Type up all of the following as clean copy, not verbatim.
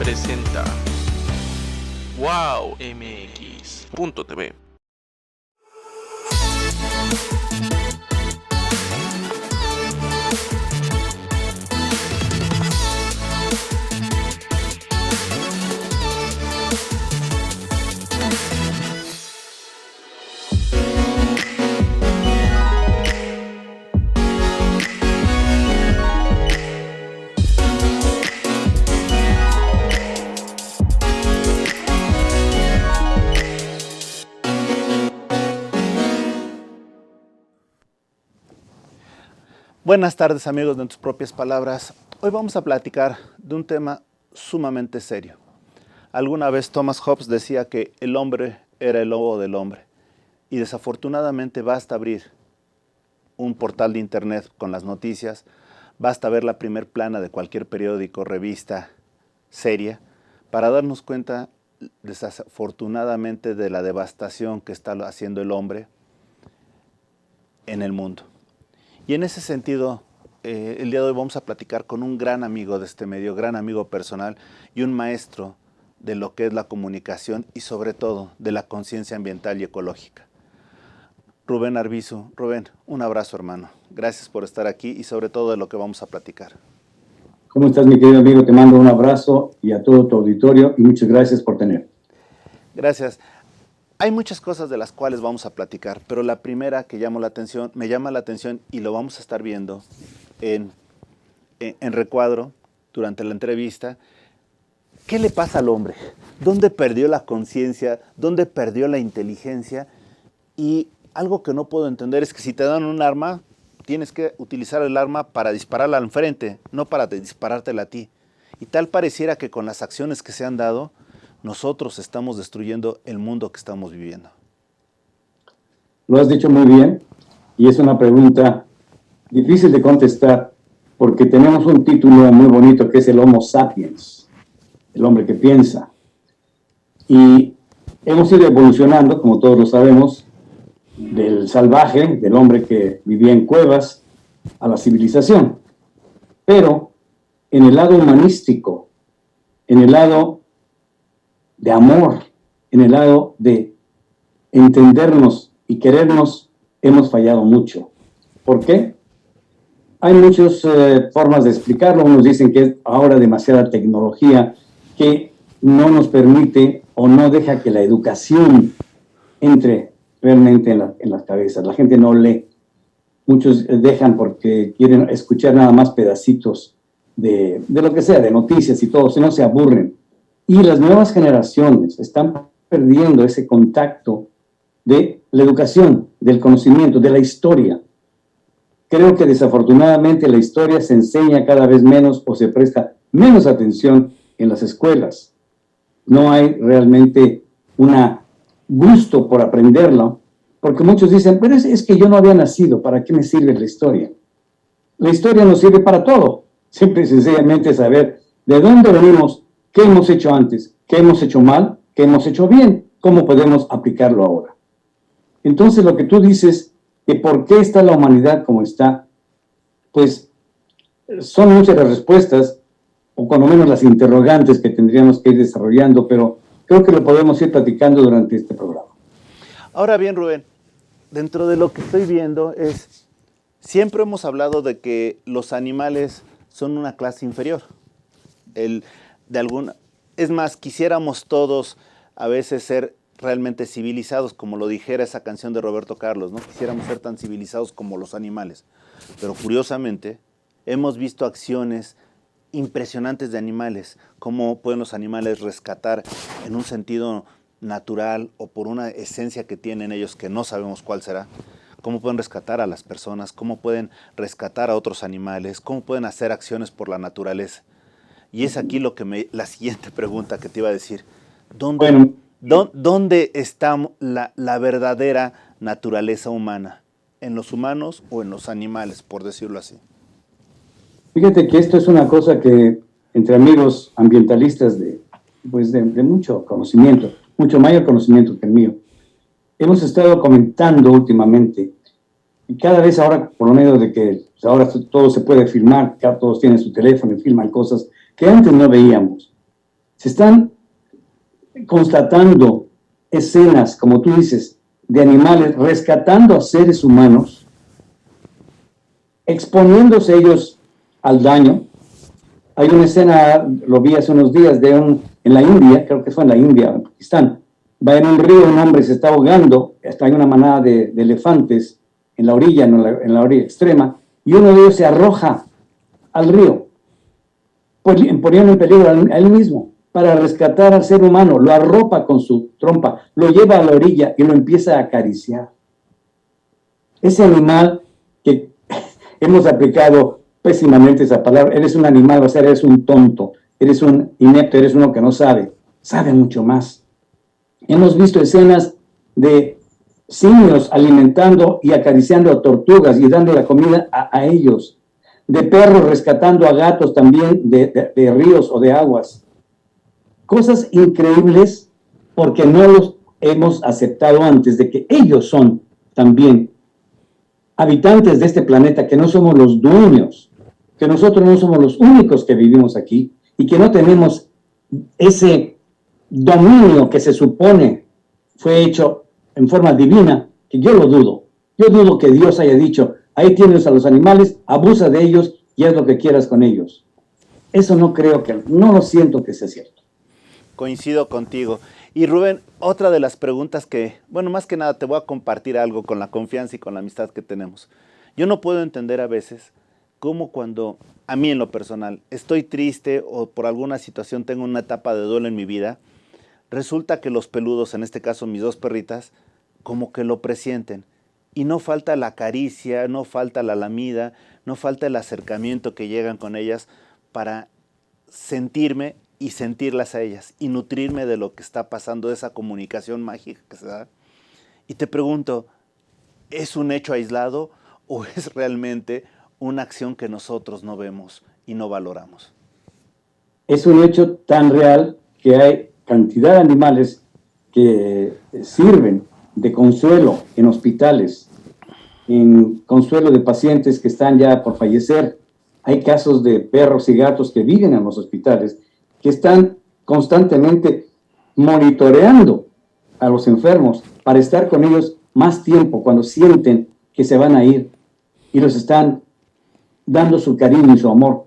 presenta WowMX.tv. Buenas tardes, amigos de En Tus Propias Palabras. Hoy vamos a platicar de un tema sumamente serio. Alguna vez Thomas Hobbes decía que el hombre era el lobo del hombre, y desafortunadamente basta abrir un portal de internet con las noticias, basta ver la primer plana de cualquier periódico, revista, seria, para darnos cuenta desafortunadamente de la devastación que está haciendo el hombre en el mundo. Y en ese sentido, el día de hoy vamos a platicar con un gran amigo de este medio, gran amigo personal y un maestro de lo que es la comunicación y sobre todo de la conciencia ambiental y ecológica. Rubén Arbizu. Rubén, un abrazo, hermano. Gracias por estar aquí y sobre todo de lo que vamos a platicar. ¿Cómo estás, mi querido amigo? Te mando un abrazo y a todo tu auditorio y muchas gracias por tener. Gracias. Hay muchas cosas de las cuales vamos a platicar, pero la primera que me llama la atención y lo vamos a estar viendo en recuadro durante la entrevista. ¿Qué le pasa al hombre? ¿Dónde perdió la conciencia? ¿Dónde perdió la inteligencia? Y algo que no puedo entender es que si te dan un arma, tienes que utilizar el arma para dispararla al frente, no para disparártela a ti. Y tal pareciera que con las acciones que se han dado, nosotros estamos destruyendo el mundo que estamos viviendo. Lo has dicho muy bien y es una pregunta difícil de contestar porque tenemos un título muy bonito que es el Homo sapiens, el hombre que piensa. Y hemos ido evolucionando, como todos lo sabemos, del salvaje, del hombre que vivía en cuevas, a la civilización. Pero en el lado humanístico, en el lado de amor, en el lado de entendernos y querernos, hemos fallado mucho. ¿Por qué? Hay muchas formas de explicarlo. Unos dicen que es ahora demasiada tecnología que no nos permite o no deja que la educación entre realmente en las cabezas. La gente no lee. Muchos dejan porque quieren escuchar nada más pedacitos de lo que sea, de noticias y todo, si no se aburren. Y las nuevas generaciones están perdiendo ese contacto de la educación, del conocimiento, de la historia. Creo que desafortunadamente la historia se enseña cada vez menos o se presta menos atención en las escuelas. No hay realmente un gusto por aprenderlo, porque muchos dicen, pero es que yo no había nacido, ¿para qué me sirve la historia? La historia nos sirve para todo, simple y sencillamente saber de dónde venimos, qué hemos hecho antes, qué hemos hecho mal, qué hemos hecho bien, cómo podemos aplicarlo ahora. Entonces lo que tú dices, que por qué está la humanidad como está, pues son muchas las respuestas, o cuando menos las interrogantes que tendríamos que ir desarrollando, pero creo que lo podemos ir platicando durante este programa. Ahora bien, Rubén, dentro de lo que estoy viendo siempre hemos hablado de que los animales son una clase inferior. Es más, quisiéramos todos a veces ser realmente civilizados, como lo dijera esa canción de Roberto Carlos, ¿no? Quisiéramos ser tan civilizados como los animales. Pero curiosamente, hemos visto acciones impresionantes de animales, cómo pueden los animales rescatar en un sentido natural o por una esencia que tienen ellos que no sabemos cuál será, cómo pueden rescatar a las personas, cómo pueden rescatar a otros animales, cómo pueden hacer acciones por la naturaleza. Y es aquí la siguiente pregunta que te iba a decir. ¿Dónde está la verdadera naturaleza humana? ¿En los humanos o en los animales, por decirlo así? Fíjate que esto es una cosa que entre amigos ambientalistas de mucho conocimiento, mucho mayor conocimiento que el mío, hemos estado comentando últimamente. Y cada vez ahora, por lo menos de que ahora todo se puede filmar, todos tienen su teléfono y filman cosas que antes no veíamos. Se están constatando escenas, como tú dices, de animales rescatando a seres humanos, exponiéndose ellos al daño. Hay una escena, lo vi hace unos días, en la India, creo que fue en la India, en Pakistán. Va en un río, un hombre se está ahogando, hay una manada de elefantes en la orilla, en la orilla extrema, y uno de ellos se arroja al río, poniendo en peligro a él mismo, para rescatar al ser humano. Lo arropa con su trompa, lo lleva a la orilla y lo empieza a acariciar. Ese animal que hemos aplicado pésimamente esa palabra, eres un animal, o sea, eres un tonto, eres un inepto, eres uno que no sabe mucho más. Hemos visto escenas de simios alimentando y acariciando a tortugas y dando la comida a ellos, de perros rescatando a gatos también de ríos o de aguas. Cosas increíbles porque no los hemos aceptado antes, de que ellos son también habitantes de este planeta, que no somos los dueños, que nosotros no somos los únicos que vivimos aquí y que no tenemos ese dominio que se supone fue hecho en forma divina, que yo lo dudo. Yo dudo que Dios haya dicho, ahí tienes a los animales, abusa de ellos y haz lo que quieras con ellos. Eso no lo siento que sea cierto. Coincido contigo. Y Rubén, otra de las preguntas que, bueno, más que nada te voy a compartir algo con la confianza y con la amistad que tenemos. Yo no puedo entender a veces cómo cuando, a mí en lo personal, estoy triste o por alguna situación tengo una etapa de duelo en mi vida, resulta que los peludos, en este caso mis dos perritas, como que lo presienten. Y no falta la caricia, no falta la lamida, no falta el acercamiento que llegan con ellas para sentirme y sentirlas a ellas y nutrirme de lo que está pasando, de esa comunicación mágica que se da. Y te pregunto, ¿es un hecho aislado o es realmente una acción que nosotros no vemos y no valoramos? Es un hecho tan real que hay cantidad de animales que sirven de consuelo en hospitales, en consuelo de pacientes que están ya por fallecer. Hay casos de perros y gatos que viven en los hospitales, que están constantemente monitoreando a los enfermos para estar con ellos más tiempo cuando sienten que se van a ir, y los están dando su cariño y su amor.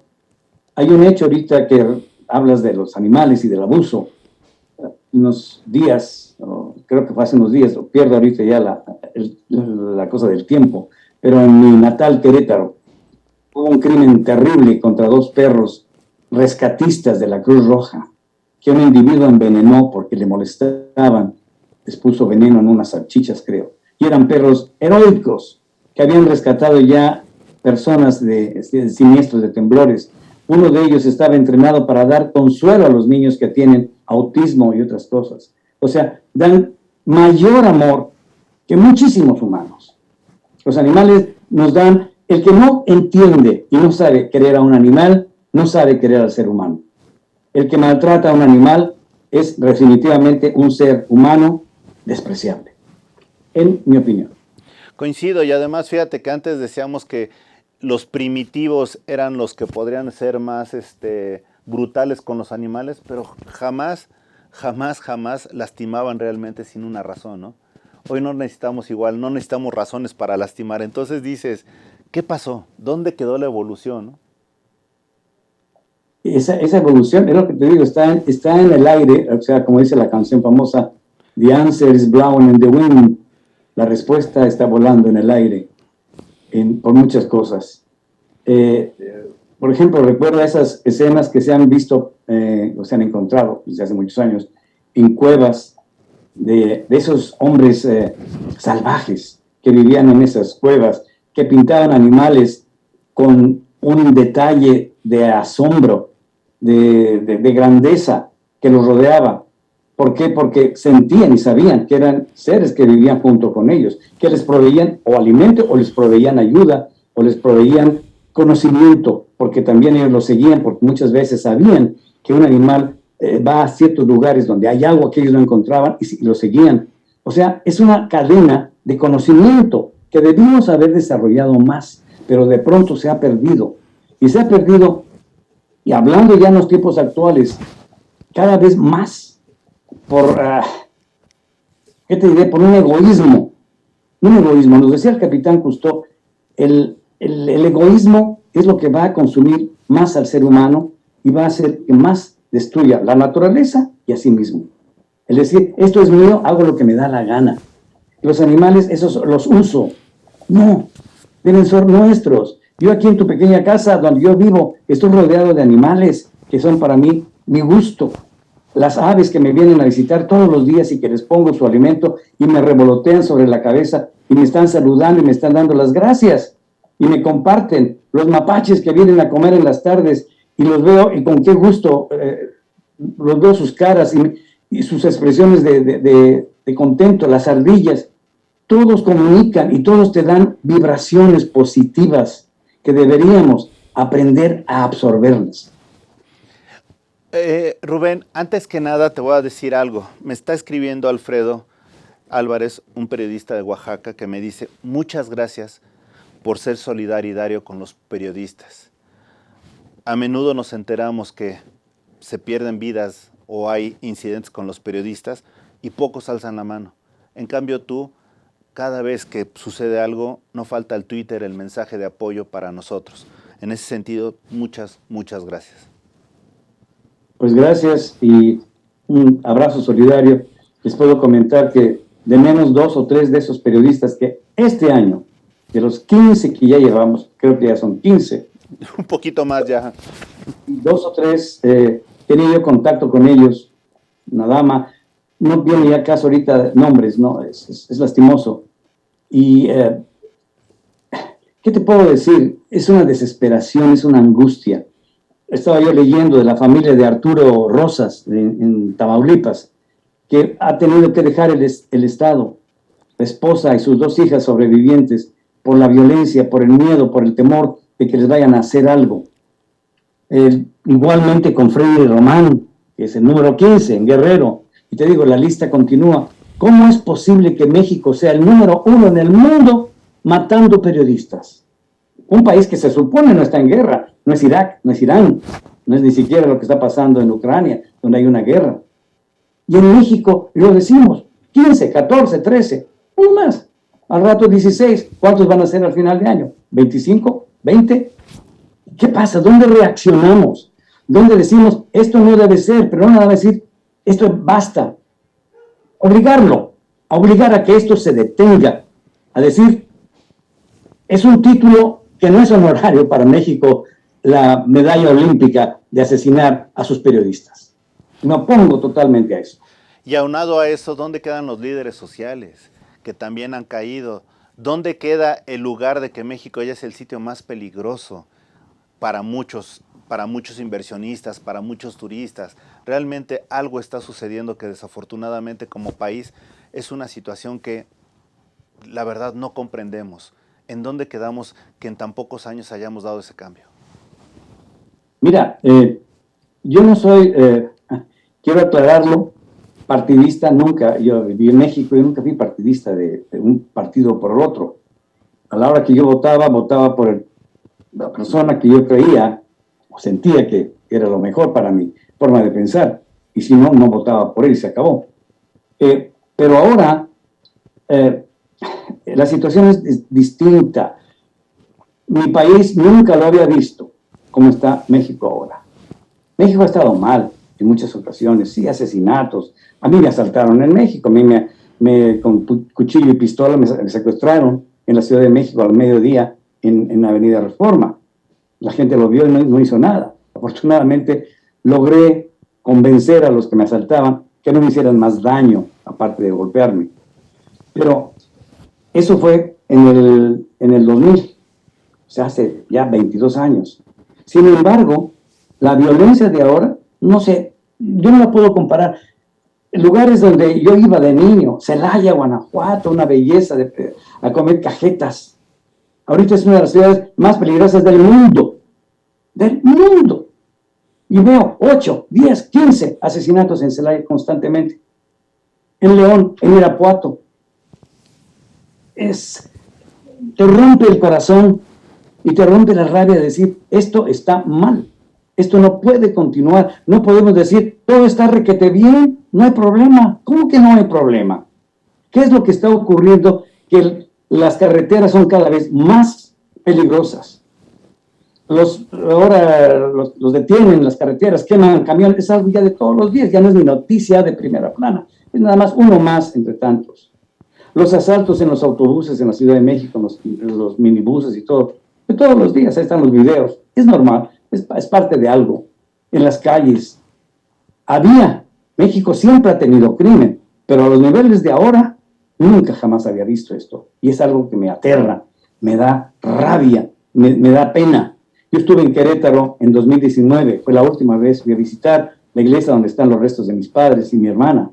Hay un hecho ahorita que hablas de los animales y del abuso. Unos días, creo que fue hace unos días, pierdo ahorita ya la cosa del tiempo, pero en mi natal Querétaro hubo un crimen terrible contra dos perros rescatistas de la Cruz Roja, que un individuo envenenó porque le molestaban, les puso veneno en unas salchichas, creo, y eran perros heroicos que habían rescatado ya personas de siniestros, de temblores. Uno de ellos estaba entrenado para dar consuelo a los niños que tienen autismo y otras cosas. O sea, dan mayor amor que muchísimos humanos. Los animales nos dan, el que no entiende y no sabe querer a un animal, no sabe querer al ser humano. El que maltrata a un animal es definitivamente un ser humano despreciable, en mi opinión. Coincido, y además fíjate que antes decíamos que los primitivos eran los que podrían ser más brutales con los animales, pero jamás lastimaban realmente sin una razón, ¿no? Hoy no necesitamos no necesitamos razones para lastimar. Entonces dices, ¿qué pasó? ¿Dónde quedó la evolución, no? Esa evolución, es lo que te digo, está en el aire, o sea, como dice la canción famosa, The answer is blowing in the wind. La respuesta está volando en el aire, por muchas cosas. Por ejemplo, recuerda esas escenas que se han visto, o se han encontrado desde hace muchos años, en cuevas de esos hombres salvajes que vivían en esas cuevas, que pintaban animales con un detalle de asombro, de grandeza que los rodeaba. ¿Por qué? Porque sentían y sabían que eran seres que vivían junto con ellos, que les proveían o alimento, o les proveían ayuda, o les proveían conocimiento, porque también ellos lo seguían, porque muchas veces sabían que un animal va a ciertos lugares donde hay agua que ellos no encontraban y lo seguían. O sea, es una cadena de conocimiento que debimos haber desarrollado más, pero de pronto se ha perdido. Y se ha perdido, y hablando ya en los tiempos actuales, cada vez más por, ¿qué te diré? Por un egoísmo. Un egoísmo. Nos decía el capitán Cousteau, el egoísmo es lo que va a consumir más al ser humano y va a hacer que más destruya la naturaleza y a sí mismo. Es decir, esto es mío, hago lo que me da la gana. Los animales, esos los uso. No, deben ser nuestros. Yo aquí en tu pequeña casa donde yo vivo, estoy rodeado de animales que son para mí mi gusto. Las aves que me vienen a visitar todos los días y que les pongo su alimento y me revolotean sobre la cabeza y me están saludando y me están dando las gracias y me comparten. Los mapaches que vienen a comer en las tardes y los veo y con qué gusto los veo sus caras y sus expresiones de contento. Las ardillas, todos comunican y todos te dan vibraciones positivas que deberíamos aprender a absorberlas. Rubén, antes que nada te voy a decir algo. Me está escribiendo Alfredo Álvarez, un periodista de Oaxaca, que me dice: muchas gracias por ser solidario con los periodistas. A menudo nos enteramos que se pierden vidas o hay incidentes con los periodistas y pocos alzan la mano. En cambio tú, cada vez que sucede algo, no falta el Twitter, el mensaje de apoyo para nosotros. En ese sentido, muchas gracias. Pues gracias y un abrazo solidario. Les puedo comentar que de menos 2 o 3 de esos periodistas que este año, de los 15 que ya llevamos, creo que ya son 15. Un poquito más ya. 2 o 3, tenía yo contacto con ellos, una dama, no viene ya caso ahorita nombres, ¿no? Es lastimoso. Y, ¿qué te puedo decir? Es una desesperación, es una angustia. Estaba yo leyendo de la familia de Arturo Rosas en Tamaulipas, que ha tenido que dejar el Estado, la esposa y sus 2 hijas sobrevivientes, por la violencia, por el miedo, por el temor de que les vayan a hacer algo. Igualmente con Freddy Román, que es el número 15 en Guerrero, y te digo, la lista continúa. ¿Cómo es posible que México sea el número 1 en el mundo matando periodistas? Un país que se supone no está en guerra, no es Irak, no es Irán, no es ni siquiera lo que está pasando en Ucrania, donde hay una guerra. Y en México, lo decimos, 15, 14, 13, uno más. Al rato 16, ¿cuántos van a ser al final de año? ¿25? ¿20? ¿Qué pasa? ¿Dónde reaccionamos? ¿Dónde decimos, esto no debe ser, pero no nada decir, esto basta? Obligar a que esto se detenga, a decir, es un título que no es honorario para México, la medalla olímpica de asesinar a sus periodistas. Me opongo totalmente a eso. Y aunado a eso, ¿dónde quedan los líderes sociales que también han caído? ¿Dónde queda el lugar de que México ya es el sitio más peligroso para muchos inversionistas, para muchos turistas? Realmente algo está sucediendo que desafortunadamente como país es una situación que la verdad no comprendemos. ¿En dónde quedamos que en tan pocos años hayamos dado ese cambio? Mira, yo no soy, quiero aclararlo, partidista nunca. Yo viví en México y nunca fui partidista de un partido por el otro. A la hora que yo votaba por la persona que yo creía o sentía que era lo mejor para mi forma de pensar. Y si no, no votaba por él y se acabó. Pero ahora la situación es distinta. Mi país nunca lo había visto como está México ahora. México ha estado mal en muchas ocasiones, sí, asesinatos. A mí me asaltaron en México, a mí con cuchillo y pistola me secuestraron en la Ciudad de México al mediodía en la Avenida Reforma. La gente lo vio y no hizo nada. Afortunadamente logré convencer a los que me asaltaban que no me hicieran más daño, aparte de golpearme. Pero eso fue en el 2000, o sea, hace ya 22 años. Sin embargo, la violencia de ahora, no sé, yo no la puedo comparar. Lugares donde yo iba de niño, Celaya, Guanajuato, una belleza a comer cajetas. Ahorita es una de las ciudades más peligrosas del mundo. Del mundo. Y veo 8, 10, 15 asesinatos en Celaya constantemente. En León, en Irapuato. Te rompe el corazón y te rompe la rabia de decir, esto está mal. Esto no puede continuar. No podemos decir, todo está requete bien, no hay problema. ¿Cómo que no hay problema? ¿Qué es lo que está ocurriendo? Que las carreteras son cada vez más peligrosas. Ahora los detienen en las carreteras, queman camiones, es algo ya de todos los días, ya no es ni noticia de primera plana, es nada más uno más entre tantos. Los asaltos en los autobuses en la Ciudad de México, los minibuses y todo, de todos los días, ahí están los videos, es normal, es parte de algo. En las calles, México siempre ha tenido crimen, pero a los niveles de ahora, nunca jamás había visto esto, y es algo que me aterra, me da rabia, me da pena. Yo estuve en Querétaro en 2019, fue la última vez, fui a visitar la iglesia donde están los restos de mis padres y mi hermana,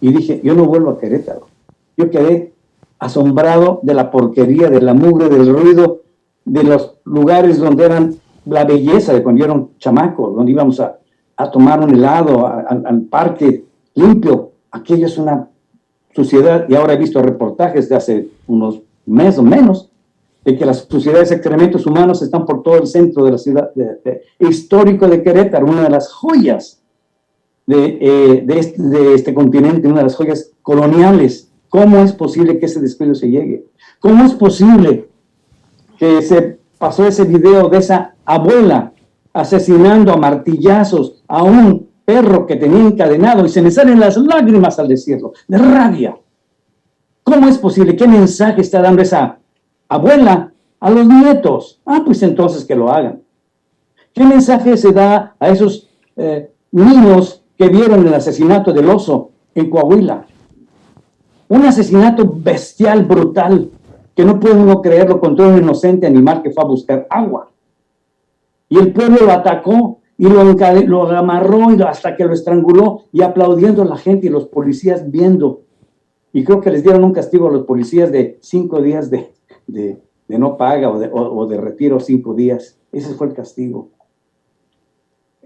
y dije, yo no vuelvo a Querétaro. Yo quedé asombrado de la porquería, de la mugre, del ruido, de los lugares donde eran la belleza de cuando yo era un chamaco, donde íbamos a tomar un helado, al parque limpio. Aquello es una suciedad, y ahora he visto reportajes de hace unos meses o menos, de que las suciedades de excrementos humanos están por todo el centro de la ciudad histórico de Querétaro, una de las joyas de este continente, una de las joyas coloniales. ¿Cómo es posible que ese descuido se llegue? ¿Cómo es posible que se pasó ese video de esa abuela asesinando a martillazos a un perro que tenía encadenado, y se me salen las lágrimas al decirlo, de rabia? ¿Cómo es posible? ¿Qué mensaje está dando esa abuela a los nietos? Pues entonces que lo hagan. ¿Qué mensaje se da a esos niños que vieron el asesinato del oso en Coahuila? Un asesinato bestial, brutal, que no puede uno creerlo, contra un inocente animal que fue a buscar agua. Y el pueblo lo atacó y lo amarró hasta que lo estranguló, y aplaudiendo a la gente y los policías viendo. Y creo que les dieron un castigo a los policías de 5 días de no paga o de retiro, 5 días. Ese fue el castigo.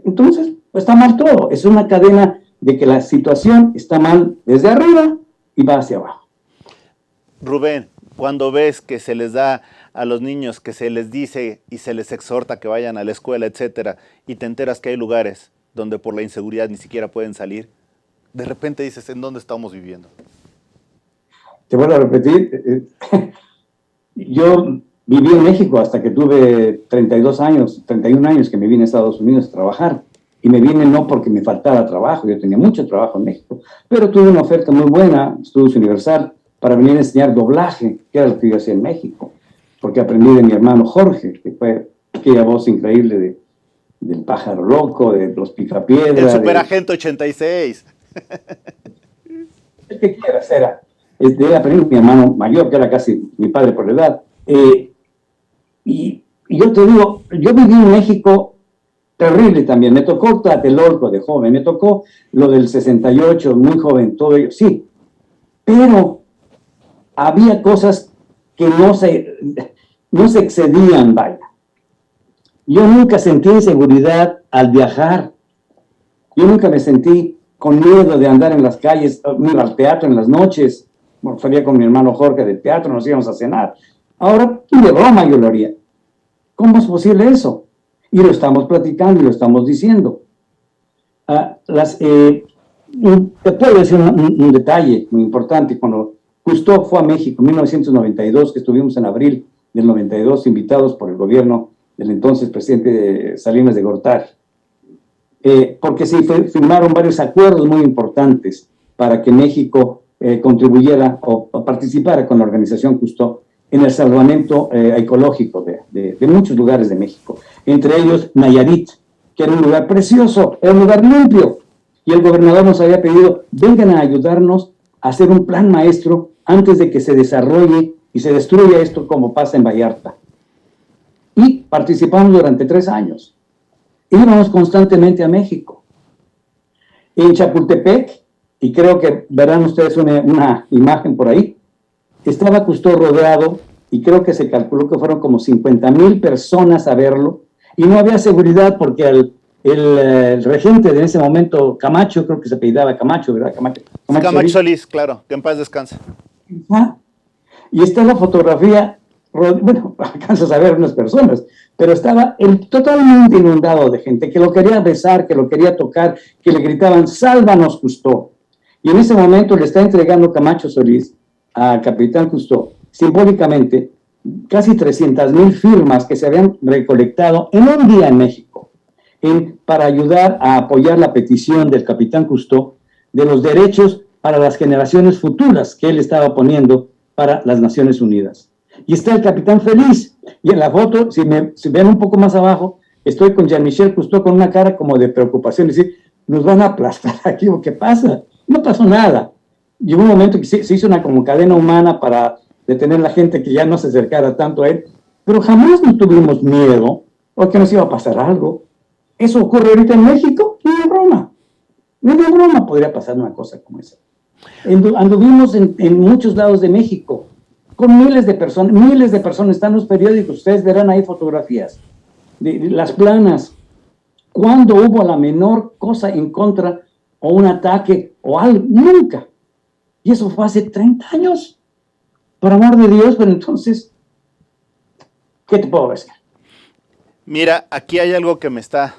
Entonces, pues está mal todo. Es una cadena de que la situación está mal desde arriba y va hacia abajo. Rubén, cuando ves que se les da a los niños, que se les dice y se les exhorta que vayan a la escuela, etcétera, y te enteras que hay lugares donde por la inseguridad ni siquiera pueden salir, de repente dices, ¿en dónde estamos viviendo? Te vuelvo a repetir, yo viví en México hasta que tuve 31 años que me vine a Estados Unidos a trabajar. Y me vine no porque me faltara trabajo, yo tenía mucho trabajo en México, pero tuve una oferta muy buena, Estudios Universal, para venir a enseñar doblaje, que era lo que yo hacía en México, porque aprendí de mi hermano Jorge, que fue aquella voz increíble del pájaro loco, de los Picapiedra. El Superagente 86. El que quieras era. Aprendí mi hermano mayor, que era casi mi padre por la edad. Y yo te digo, yo viví en México terrible también. Me tocó Tlatelolco de joven, me tocó lo del 68, muy joven, todo ello, sí. Pero había cosas que no se excedían, vaya. Yo nunca sentí inseguridad al viajar. Yo nunca me sentí con miedo de andar en las calles, me iba al teatro en las noches, salía con mi hermano Jorge del teatro, nos íbamos a cenar. Ahora, de broma yo lo haría. ¿Cómo es posible eso? Y lo estamos platicando y lo estamos diciendo. Te puedo decir un detalle muy importante. Cuando Cousteau fue a México en 1992, que estuvimos en abril del 92, invitados por el gobierno del entonces presidente Salinas de Gortari, porque se firmaron varios acuerdos muy importantes para que México contribuyera o participara con la organización Cousteau en el salvamento ecológico de muchos lugares de México, entre ellos Nayarit, que era un lugar precioso, era un lugar limpio, y el gobernador nos había pedido, vengan a ayudarnos a hacer un plan maestro antes de que se desarrolle y se destruya esto como pasa en Vallarta. Y participamos durante 3 años. Íbamos constantemente a México. En Chapultepec, y creo que verán ustedes una imagen por ahí, estaba Cousteau rodeado, y creo que se calculó que fueron como 50,000 personas a verlo, y no había seguridad porque el regente de ese momento, Camacho, creo que se apellidaba Camacho, ¿verdad? Camacho Solís, claro, que en paz descanse. Y está la fotografía, bueno, alcanzas a ver unas personas, pero estaba totalmente inundado de gente que lo quería besar, que lo quería tocar, que le gritaban, sálvanos, Cousteau. Y en ese momento le está entregando Camacho Solís al capitán Cousteau, simbólicamente, casi 300,000 firmas que se habían recolectado en un día en México, para ayudar a apoyar la petición del capitán Cousteau de los derechos para las generaciones futuras que él estaba poniendo para las Naciones Unidas. Y está el capitán feliz. Y en la foto, si ven un poco más abajo, estoy con Jean-Michel Cousteau con una cara como de preocupación, es decir, nos van a aplastar aquí, ¿qué pasa? No pasó nada. Llegó un momento que se hizo una como cadena humana para detener a la gente que ya no se acercara tanto a él, pero jamás nos tuvimos miedo o que nos iba a pasar algo. Eso ocurre ahorita en México, ni de broma. Ni de broma podría pasar una cosa como esa. Anduvimos en muchos lados de México, con miles de personas, están los periódicos, ustedes verán ahí fotografías de las planas. ¿Cuándo hubo la menor cosa en contra o un ataque o algo? Nunca. Y eso fue hace 30 años. Por amor de Dios, pero entonces, ¿qué te puedo decir? Mira, aquí hay algo que me está,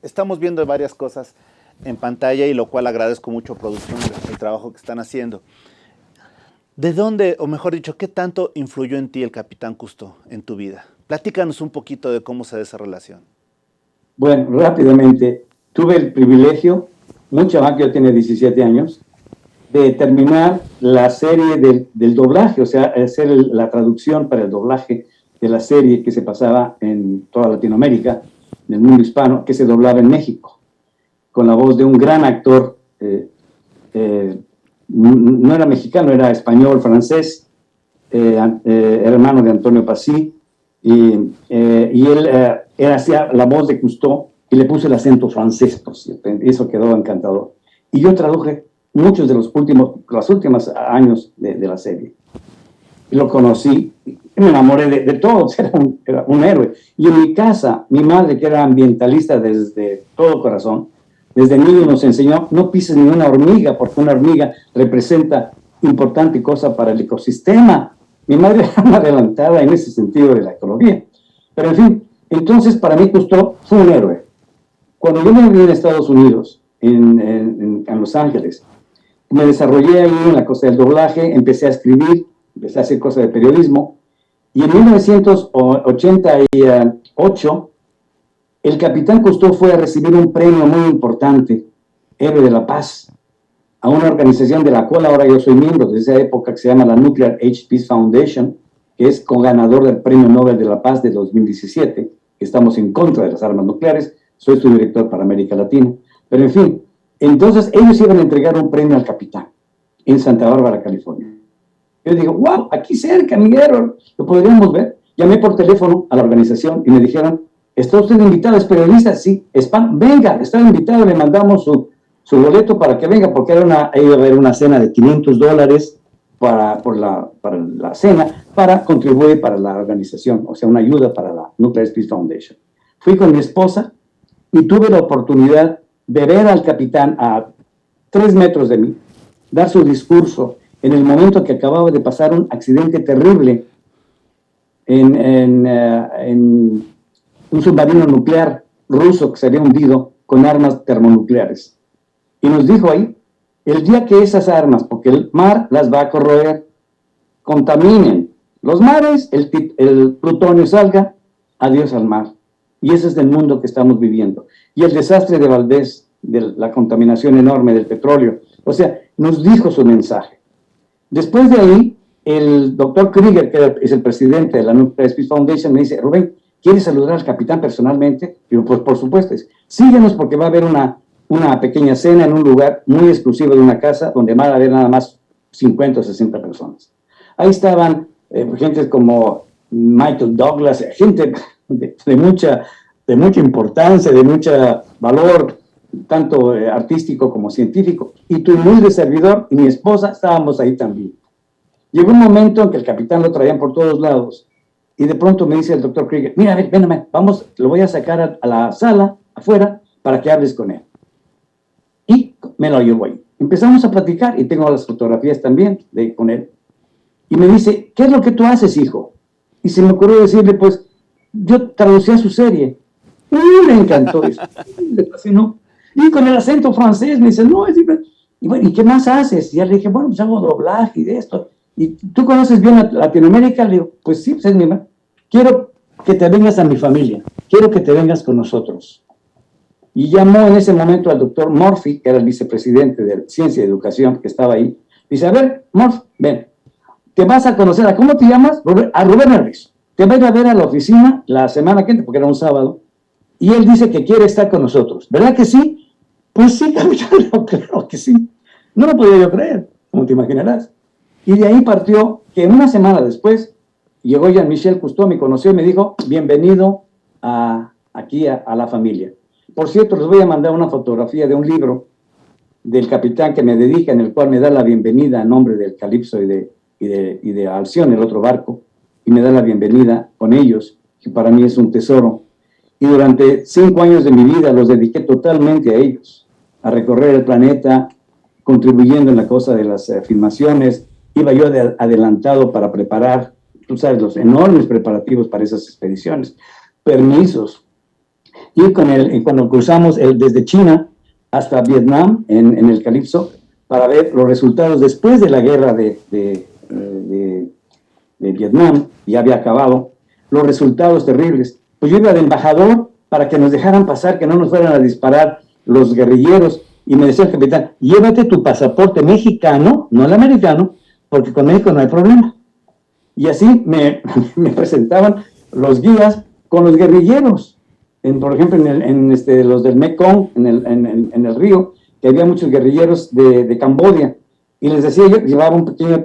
estamos viendo varias cosas en pantalla, y lo cual agradezco mucho a producción el trabajo que están haciendo. ¿De dónde, o mejor dicho, qué tanto influyó en ti el capitán Cousteau en tu vida? Platícanos un poquito de cómo se da esa relación. Bueno, rápidamente, tuve el privilegio, muy chamaco, yo tenía 17 años, de terminar la serie del doblaje, o sea, hacer la traducción para el doblaje de la serie que se pasaba en toda Latinoamérica, en el mundo hispano, que se doblaba en México, con la voz de un gran actor, no era mexicano, era español, francés, era hermano de Antonio Pasí, y él hacía la voz de Cousteau y le puse el acento francés, pues, eso quedó encantador. Y yo traduje muchos de los últimos años de la serie. Y lo conocí, y me enamoré de todos, era un héroe. Y en mi casa, mi madre, que era ambientalista desde todo corazón, desde niño nos enseñó, no pises ni una hormiga, porque una hormiga representa importante cosa para el ecosistema. Mi madre era una adelantada en ese sentido de la ecología. Pero en fin, entonces para mí Cousteau fue un héroe. Cuando yo me viví en Estados Unidos, en Los Ángeles, me desarrollé ahí en la cosa del doblaje, empecé a escribir, empecé a hacer cosas de periodismo, y en 1988 el capitán Cousteau fue a recibir un premio muy importante, Héroe de la Paz, a una organización de la cual ahora yo soy miembro desde esa época, que se llama la Nuclear Age Peace Foundation, que es coganador del Premio Nobel de la Paz de 2017, que estamos en contra de las armas nucleares. Soy su director para América Latina. Pero en fin, entonces ellos iban a entregar un premio al capitán en Santa Bárbara, California. Yo digo, wow, aquí cerca, Miguel, lo podríamos ver. Llamé por teléfono a la organización y me dijeron, ¿está usted invitado? ¿Es periodista? Sí. Venga, está invitado, le mandamos su boleto para que venga, porque iba a haber una cena de $500 para la cena, para contribuir para la organización, o sea, una ayuda para la Nuclear Peace Foundation. Fui con mi esposa y tuve la oportunidad de ver al capitán a 3 metros de mí, dar su discurso en el momento que acababa de pasar un accidente terrible en un submarino nuclear ruso que se había hundido con armas termonucleares. Y nos dijo ahí, el día que esas armas, porque el mar las va a corroer, contaminen los mares, el plutonio salga, adiós al mar. Y ese es el mundo que estamos viviendo. Y el desastre de Valdés, de la contaminación enorme del petróleo. O sea, nos dijo su mensaje. Después de ahí, el doctor Krieger, que es el presidente de la Nuclear Peace Foundation, me dice, Rubén, ¿quieres saludar al capitán personalmente? Y yo, pues por supuesto. Síguenos porque va a haber una pequeña cena en un lugar muy exclusivo de una casa donde va a haber nada más 50 o 60 personas. Ahí estaban gente como Michael Douglas, gente de mucha importancia, de mucho valor, tanto artístico como científico, y tu humilde servidor y mi esposa estábamos ahí también. Llegó un momento en que el capitán lo traían por todos lados, y de pronto me dice el doctor Krieger, mira, ven, vamos, lo voy a sacar a la sala, afuera, para que hables con él. Y me lo llevo ahí. Empezamos a platicar, y tengo las fotografías también con él. Y me dice, ¿qué es lo que tú haces, hijo? Y se me ocurrió decirle, pues, yo traducía su serie. Le encantó eso. Le fascinó. Y con el acento francés me dice, no, y bueno, ¿y qué más haces? Y ya le dije, bueno, pues hago doblaje y de esto. ¿Y tú conoces bien Latinoamérica? Le digo, pues sí, pues es mi hermano. Quiero que te vengas a mi familia. Quiero que te vengas con nosotros. Y llamó en ese momento al doctor Murphy, que era el vicepresidente de Ciencia y Educación, que estaba ahí. Dice, a ver, Murphy, ven, te vas a conocer, ¿a cómo te llamas? A Rubén Herbiz. Te va a ir a ver a la oficina la semana que viene, porque era un sábado, y él dice que quiere estar con nosotros. ¿Verdad que sí? Pues sí, capitán, claro que sí. No lo podía yo creer, como te imaginarás. Y de ahí partió que una semana después llegó Jean-Michel Cousteau, me conoció y me dijo, bienvenido aquí a la familia. Por cierto, les voy a mandar una fotografía de un libro del capitán que me dedica, en el cual me da la bienvenida a nombre del Calypso y de Alcyon, el otro barco, y me da la bienvenida con ellos, que para mí es un tesoro. Y durante 5 años de mi vida los dediqué totalmente a ellos, a recorrer el planeta, contribuyendo en la cosa de las filmaciones. Iba yo adelantado para preparar, tú sabes, los enormes preparativos para esas expediciones, permisos. Y cuando cruzamos desde China hasta Vietnam, en el Calypso, para ver los resultados después de la guerra de Vietnam, ya había acabado, los resultados terribles. Pues yo iba de embajador para que nos dejaran pasar, que no nos fueran a disparar los guerrilleros, y me decía el capitán, llévate tu pasaporte mexicano, no el americano, porque con México no hay problema. Y así me presentaban los guías con los guerrilleros. Por ejemplo, los del Mekong, en el río, que había muchos guerrilleros de Camboya. Y les decía, yo llevaba un pequeño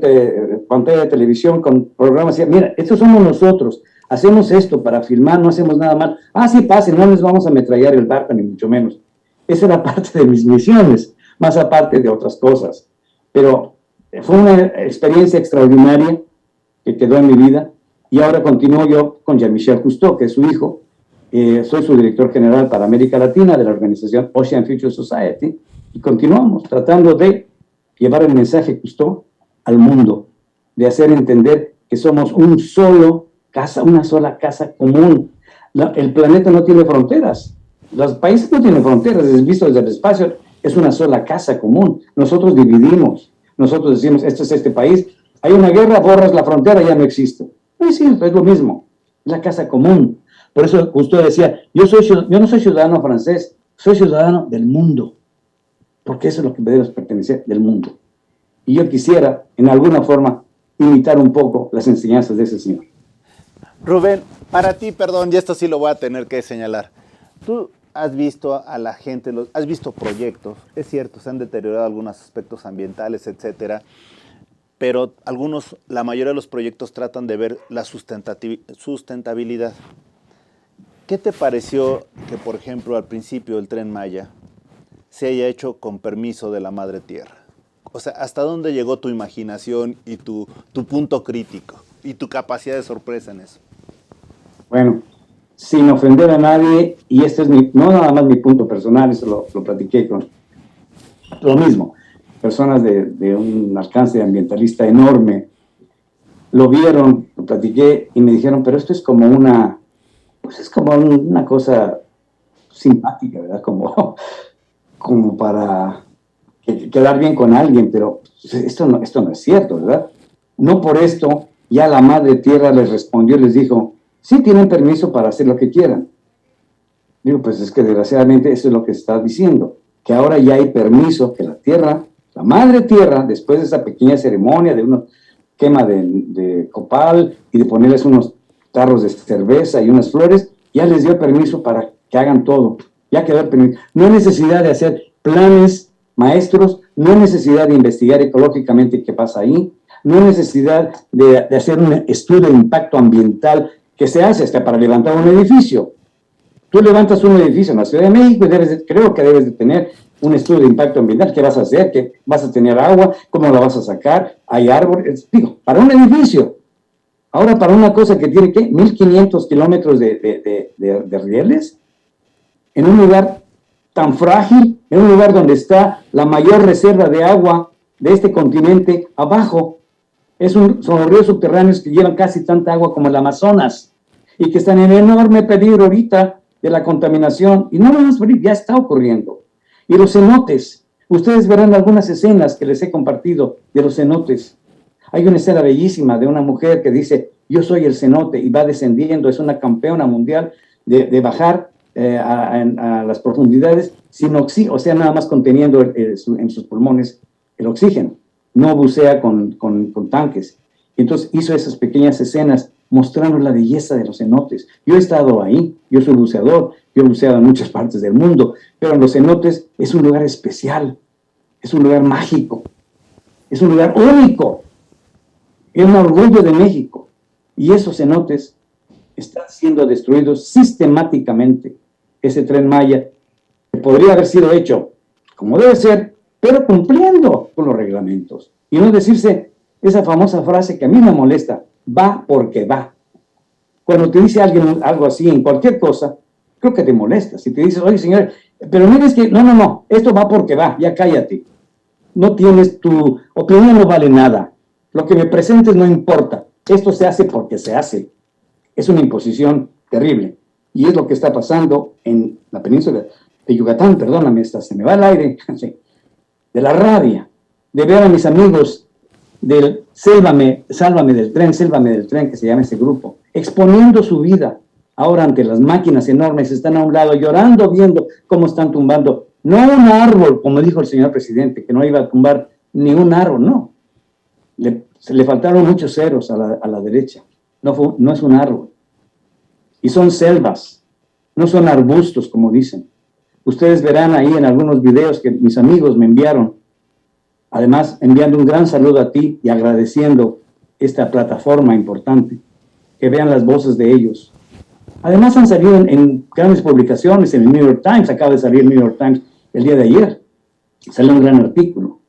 pantalla de televisión con programas, y decía, mira, estos somos nosotros, hacemos esto para filmar, no hacemos nada mal. Ah, sí, pasen, no les vamos a ametrallar el barco, ni mucho menos. Esa era parte de mis misiones, más aparte de otras cosas. Pero fue una experiencia extraordinaria que quedó en mi vida, y ahora continúo yo con Jean-Michel Cousteau, que es su hijo. Soy su director general para América Latina de la organización Ocean Future Society, y continuamos tratando de llevar el mensaje Cousteau al mundo, de hacer entender que somos una sola casa común. El planeta no tiene fronteras, los países no tienen fronteras, es visto desde el espacio, es una sola casa común. Nosotros dividimos, nosotros decimos, esto es este país, hay una guerra, borras la frontera, ya no existe. No es cierto, es lo mismo, es la casa común. Por eso Cousteau decía, yo no soy ciudadano francés, soy ciudadano del mundo, porque eso es lo que me debe pertenecer, del mundo. Y yo quisiera, en alguna forma, imitar un poco las enseñanzas de ese señor. Rubén, para ti, perdón, y esto sí lo voy a tener que señalar. Tú has visto a la gente, has visto proyectos, es cierto, se han deteriorado algunos aspectos ambientales, etcétera, pero la mayoría de los proyectos tratan de ver la sustentabilidad. ¿Qué te pareció que, por ejemplo, al principio el Tren Maya se haya hecho con permiso de la Madre Tierra? O sea, ¿hasta dónde llegó tu imaginación y tu punto crítico y tu capacidad de sorpresa en eso? Bueno, sin ofender a nadie, y este es no nada más mi punto personal, eso lo platiqué con lo mismo, personas de un alcance ambientalista enorme, lo vieron, lo platiqué y me dijeron, pero esto es como una cosa simpática, ¿verdad? Como para quedar bien con alguien, pero esto no es cierto, ¿verdad? No por esto ya la Madre Tierra les respondió y les dijo, sí tienen permiso para hacer lo que quieran. Digo, pues es que desgraciadamente eso es lo que está diciendo, que ahora ya hay permiso, que la Madre Tierra, después de esa pequeña ceremonia de una quema de copal y de ponerles unos tarros de cerveza y unas flores, ya les dio permiso para que hagan todo, ya quedó el permiso. No hay necesidad de hacer planes maestros, no hay necesidad de investigar ecológicamente qué pasa ahí, no hay necesidad de hacer un estudio de impacto ambiental que se hace hasta para levantar un edificio. Tú levantas un edificio en la Ciudad de México y creo que debes de tener un estudio de impacto ambiental. ¿Qué vas a hacer? ¿Qué vas a tener agua? ¿Cómo la vas a sacar? ¿Hay árboles? Digo, para un edificio. Ahora, para una cosa que tiene, ¿qué? 1,500 kilómetros de rieles, en un lugar tan frágil, en un lugar donde está la mayor reserva de agua de este continente abajo. Son los ríos subterráneos que llevan casi tanta agua como el Amazonas. y que están en enorme peligro ahorita de la contaminación, y no vamos a morir, ya está ocurriendo. Y los cenotes, ustedes verán algunas escenas que les he compartido de los cenotes. Hay una escena bellísima de una mujer que dice, yo soy el cenote, y va descendiendo, es una campeona mundial de bajar a las profundidades sin oxígeno, o sea, nada más conteniendo en sus pulmones el oxígeno, no bucea con tanques. Entonces hizo esas pequeñas escenas mostrando la belleza de los cenotes. Yo he estado ahí, yo soy buceador, yo he buceado en muchas partes del mundo, pero en los cenotes es un lugar especial, es un lugar mágico, es un lugar único, es un orgullo de México. Y esos cenotes están siendo destruidos sistemáticamente. Ese Tren Maya que podría haber sido hecho como debe ser, pero cumpliendo con los reglamentos. Y no decirse esa famosa frase que a mí me molesta, va porque va. Cuando te dice alguien algo así en cualquier cosa, creo que te molesta. Si te dices, oye señor, pero mira, es que no, esto va porque va, ya cállate. No tienes, tu opinión no vale nada. Lo que me presentes no importa. Esto se hace porque se hace. Es una imposición terrible. Y es lo que está pasando en la península de Yucatán, perdóname, se me va el aire, de la rabia, de ver a mis amigos del Sálvame del Tren, que se llama ese grupo, exponiendo su vida. Ahora ante las máquinas enormes están a un lado llorando, viendo cómo están tumbando, no un árbol, como dijo el señor presidente, que no iba a tumbar ni un árbol, no. Se le faltaron muchos ceros a la derecha, no es un árbol. Y son selvas, no son arbustos, como dicen. Ustedes verán ahí en algunos videos que mis amigos me enviaron, además enviando un gran saludo a ti y agradeciendo esta plataforma importante, que vean las voces de ellos. Además han salido en grandes publicaciones, en el New York Times, acaba de salir el New York Times el día de ayer, salió un gran artículo,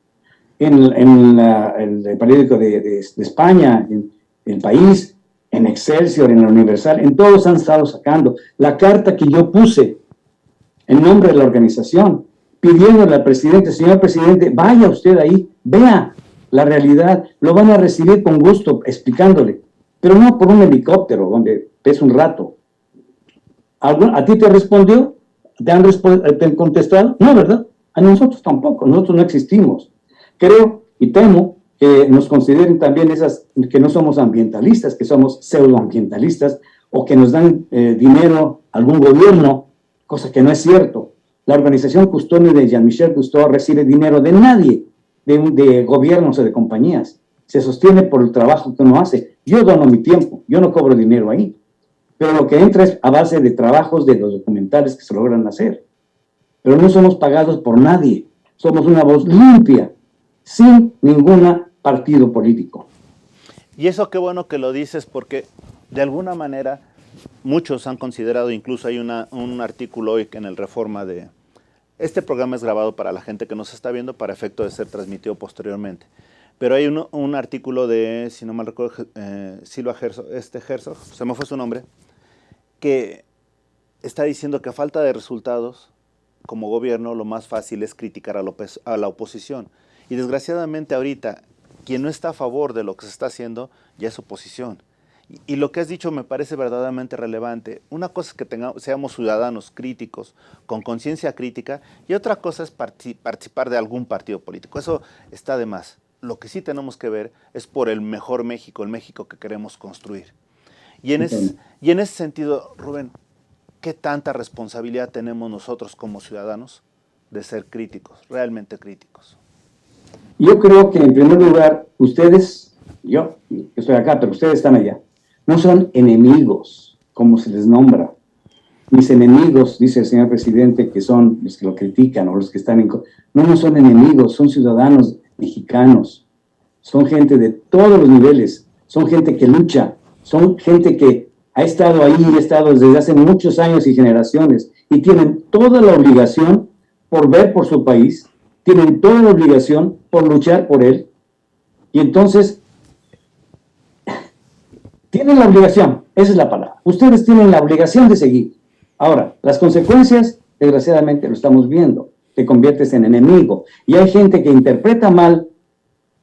en el periódico de España, en El País, en Excelsior, en la Universal, en todos han estado sacando la carta que yo puse en nombre de la organización, pidiéndole al presidente, señor presidente, vaya usted ahí, vea la realidad, lo van a recibir con gusto, explicándole, pero no por un helicóptero donde ves un rato. ¿A ti te respondió? ¿Te han contestado? No, ¿verdad? A nosotros tampoco, nosotros no existimos. Creo y temo que nos consideren también esas que no somos ambientalistas, que somos pseudoambientalistas, o que nos dan dinero a algún gobierno, cosa que no es cierto. La organización Cousteau de Jean-Michel Cousteau recibe dinero de nadie, de gobiernos o de compañías. Se sostiene por el trabajo que uno hace. Yo dono mi tiempo, yo no cobro dinero ahí. Pero lo que entra es a base de trabajos de los documentales que se logran hacer. Pero no somos pagados por nadie. Somos una voz limpia, sin ningún partido político. Y eso qué bueno que lo dices, porque de alguna manera muchos han considerado, incluso hay un artículo hoy en el Reforma de... Este programa es grabado para la gente que nos está viendo para efecto de ser transmitido posteriormente. Pero hay un artículo de, si no mal recuerdo, Silva Herzog, se me fue su nombre, que está diciendo que a falta de resultados, como gobierno, lo más fácil es criticar a la oposición. Y desgraciadamente ahorita, quien no está a favor de lo que se está haciendo, ya es oposición. Y lo que has dicho me parece verdaderamente relevante. Una cosa es que seamos ciudadanos críticos, con conciencia crítica, y otra cosa es participar de algún partido político. Eso está de más. Lo que sí tenemos que ver es por el mejor México, el México que queremos construir. Y en ese sentido, Rubén, ¿qué tanta responsabilidad tenemos nosotros como ciudadanos de ser críticos, realmente críticos? Yo creo que en primer lugar, ustedes, yo estoy acá, pero ustedes están allá, no son enemigos, como se les nombra. Mis enemigos, dice el señor presidente, que son los que lo critican o los que están en... No son enemigos, son ciudadanos mexicanos, son gente de todos los niveles, son gente que lucha, son gente que ha estado ahí y ha estado desde hace muchos años y generaciones, y tienen toda la obligación por ver por su país, tienen toda la obligación por luchar por él, y entonces tienen la obligación, esa es la palabra, ustedes tienen la obligación de seguir. Ahora, las consecuencias, desgraciadamente lo estamos viendo, te conviertes en enemigo, y hay gente que interpreta mal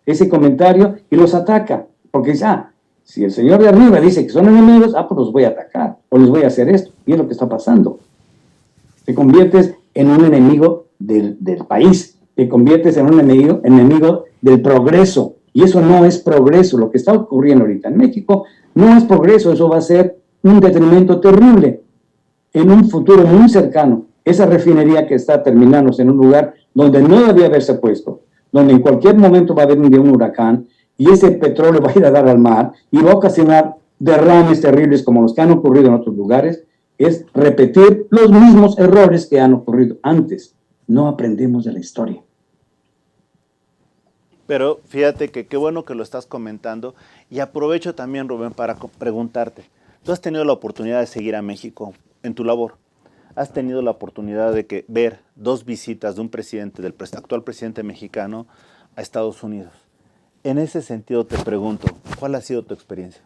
ese comentario y los ataca, porque dice, Si el señor de arriba dice que son enemigos, pues los voy a atacar, o les voy a hacer esto, y es lo que está pasando. Te conviertes en un enemigo del país, te conviertes en un enemigo del progreso, y eso no es progreso. Lo que está ocurriendo ahorita en México no es progreso, eso va a ser un detrimento terrible en un futuro muy cercano. Esa refinería que está terminándose en un lugar donde no debía haberse puesto, donde en cualquier momento va a haber un huracán, y ese petróleo va a ir a dar al mar y va a ocasionar derrames terribles como los que han ocurrido en otros lugares, es repetir los mismos errores que han ocurrido antes. No aprendemos de la historia. Pero fíjate que qué bueno que lo estás comentando, y aprovecho también, Rubén, para preguntarte. Tú has tenido la oportunidad de seguir a México en tu labor. Has tenido la oportunidad de ver 2 visitas de un presidente, del actual presidente mexicano, a Estados Unidos. En ese sentido te pregunto, ¿cuál ha sido tu experiencia?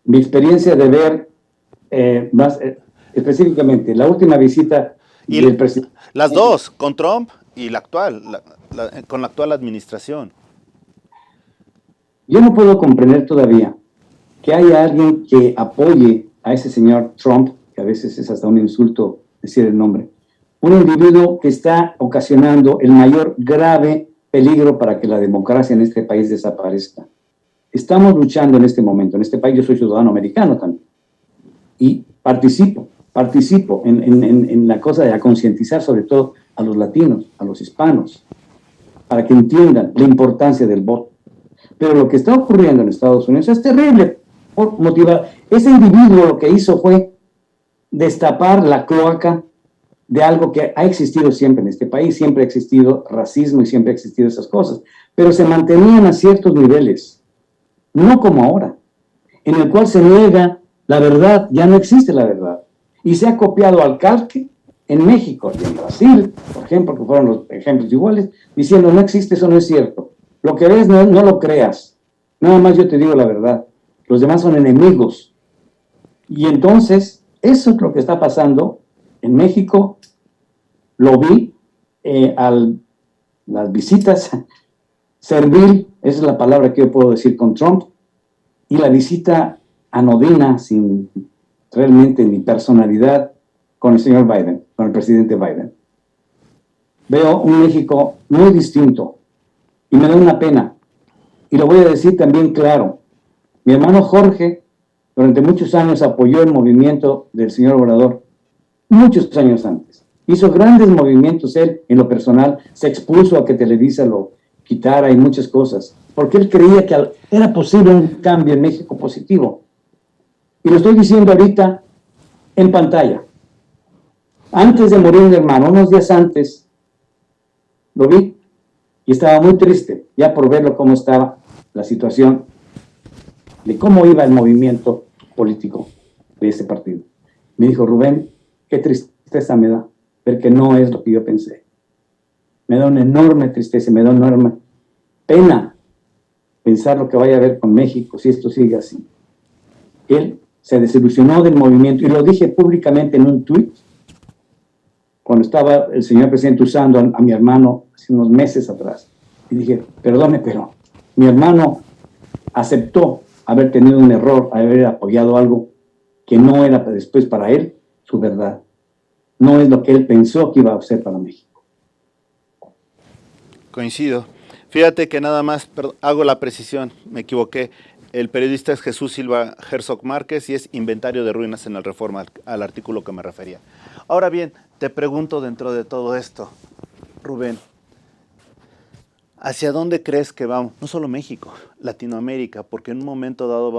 Mi experiencia de ver específicamente la última visita del presidente. Las dos, con Trump y la actual, con la actual administración. Yo no puedo comprender todavía que haya alguien que apoye a ese señor Trump, que a veces es hasta un insulto decir el nombre, un individuo que está ocasionando el mayor grave peligro para que la democracia en este país desaparezca. Estamos luchando en este momento, en este país. Yo soy ciudadano americano también, y participo en la cosa de concientizar sobre todo a los latinos, a los hispanos, para que entiendan la importancia del voto. Pero lo que está ocurriendo en Estados Unidos es terrible. Por motivar, ese individuo lo que hizo fue destapar la cloaca de algo que ha existido siempre en este país. Siempre ha existido racismo y siempre ha existido esas cosas, pero se mantenían a ciertos niveles, no como ahora, en el cual se niega la verdad. Ya no existe la verdad, y se ha copiado al calque en México y en Brasil, por ejemplo, que fueron los ejemplos iguales, diciendo no existe, eso no es cierto. Lo que ves no lo creas, nada más yo te digo la verdad, los demás son enemigos. Y entonces, eso es lo que está pasando en México. Lo vi las visitas servil, esa es la palabra que yo puedo decir, con Trump, y la visita anodina, sin realmente ni personalidad, con el señor Biden, con el presidente Biden. Veo un México muy distinto, y me da una pena, y lo voy a decir también claro. Mi hermano Jorge, durante muchos años apoyó el movimiento del señor Obrador, muchos años antes. Hizo grandes movimientos él, en lo personal, se expuso a que Televisa lo quitara y muchas cosas, porque él creía que era posible un cambio en México positivo. Y lo estoy diciendo ahorita en pantalla. Antes de morir mi hermano, unos días antes, lo vi y estaba muy triste, ya por verlo cómo estaba la situación, de cómo iba el movimiento político de ese partido. Me dijo: Rubén, qué tristeza me da ver que no es lo que yo pensé. Me da una enorme tristeza, me da una enorme pena pensar lo que vaya a haber con México si esto sigue así. Él se desilusionó del movimiento, y lo dije públicamente en un tuit, cuando estaba el señor presidente usando a mi hermano hace unos meses atrás. Y dije: perdone, pero mi hermano aceptó haber tenido un error, haber apoyado algo que no era después para él su verdad. No es lo que él pensó que iba a ser para México. Coincido. Fíjate que nada más, hago la precisión, me equivoqué. El periodista es Jesús Silva Herzog Márquez y es Inventario de Ruinas en el Reforma, al artículo que me refería. Ahora bien, te pregunto dentro de todo esto, Rubén, ¿hacia dónde crees que vamos? No solo México, Latinoamérica, porque en un momento dado